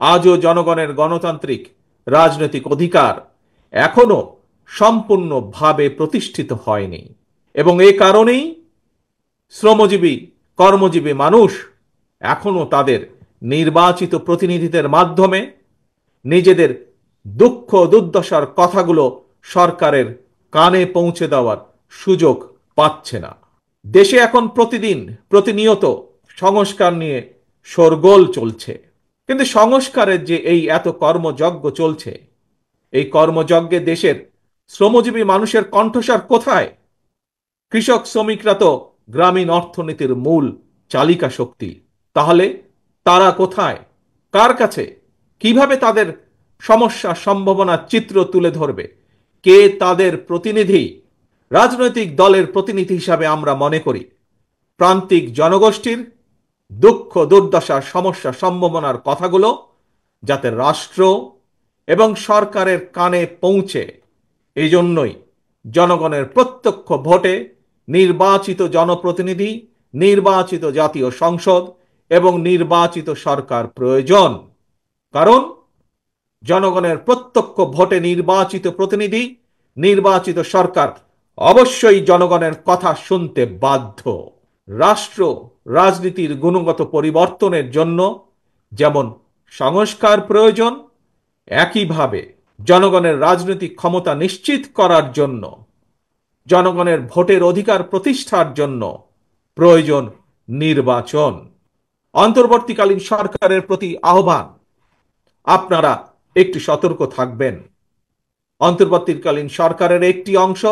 আজও জনগণের গণতান্ত্রিক রাজনৈতিক অধিকার এখনো সম্পূর্ণভাবে প্রতিষ্ঠিত হয়নি। এবং এ কারণেই শ্রমজীবী কর্মজীবী মানুষ এখনো তাদের নির্বাচিত প্রতিনিধিদের মাধ্যমে নিজেদের দুঃখ দুর্দশার কথাগুলো সরকারের কানে পৌঁছে দেওয়ার সুযোগ পাচ্ছে না। দেশে এখন প্রতিনিয়ত সংস্কার নিয়ে শোরগোল চলছে, কিন্তু সংস্কারের যে এই এত কর্মযজ্ঞ চলছে, এই কর্মযজ্ঞে দেশের শ্রমজীবী মানুষের কণ্ঠস্বর কোথায়? কৃষক শ্রমিকরা তো গ্রামীণ অর্থনীতির মূল চালিকা শক্তি। তাহলে তারা কোথায়? কার কাছে? কিভাবে তাদের সমস্যা সম্ভাবনার চিত্র তুলে ধরবে? কে তাদের প্রতিনিধি? রাজনৈতিক দলের প্রতিনিধি হিসাবে আমরা মনে করি প্রান্তিক জনগোষ্ঠীর দুঃখ দুর্দশার সমস্যা সম্ভাবনার কথাগুলো যাতে রাষ্ট্র এবং সরকারের কানে পৌঁছে, এই জন্যই জনগণের প্রত্যক্ষ ভোটে নির্বাচিত জনপ্রতিনিধি, নির্বাচিত জাতীয় সংসদ এবং নির্বাচিত সরকার প্রয়োজন। কারণ জনগণের প্রত্যক্ষ ভোটে নির্বাচিত প্রতিনিধি, নির্বাচিত সরকার অবশ্যই জনগণের কথা শুনতে বাধ্য। রাষ্ট্র রাজনীতির গুণগত পরিবর্তনের জন্য যেমন সংস্কার প্রয়োজন, একইভাবে জনগণের রাজনৈতিক ক্ষমতা নিশ্চিত করার জন্য, জনগণের ভোটের অধিকার প্রতিষ্ঠার জন্য প্রয়োজন নির্বাচন। অন্তর্বর্তীকালীন সরকারের প্রতি আহ্বান, আপনারা একটু সতর্ক থাকবেন। অন্তর্বর্তীকালীন সরকারের একটি অংশ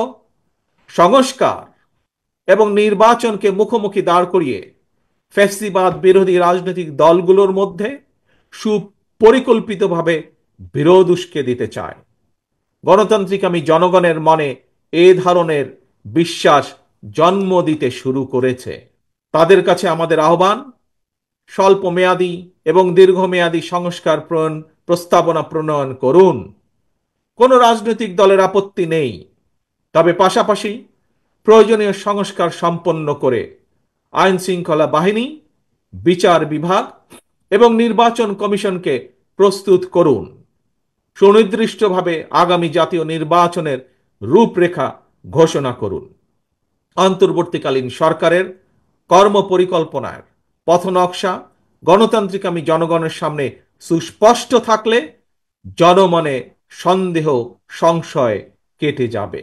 সংস্কার এবং নির্বাচনকে মুখোমুখি দাঁড় করিয়ে ফ্যাসিবাদ বিরোধী রাজনৈতিক দলগুলোর মধ্যে সুপরিকল্পিতভাবে বিরোধ উস্কে দিতে চায়। গণতান্ত্রিক আমি জনগণের মনে এ ধরনের বিশ্বাস জন্ম দিতে শুরু করেছে। তাদের কাছে আমাদের আহ্বান, স্বল্প মেয়াদী এবং দীর্ঘমেয়াদী সংস্কার প্রস্তাবনা প্রণয়ন করুন। কোনো রাজনৈতিক দলের আপত্তি নেই, তবে পাশাপাশি প্রয়োজনীয় সংস্কার সম্পন্ন করে আইন শৃঙ্খলা বাহিনী, বিচার বিভাগ এবং নির্বাচন কমিশনকে প্রস্তুত করুন। সুনির্দিষ্টভাবে আগামী জাতীয় নির্বাচনের রূপরেখা ঘোষণা করুন। অন্তর্বর্তীকালীন সরকারের কর্মপরিকল্পনার পথনকশা গণতান্ত্রিক আমি জনগণের সামনে সুস্পষ্ট থাকলে জনমনে সন্দেহ সংশয় কেটে যাবে।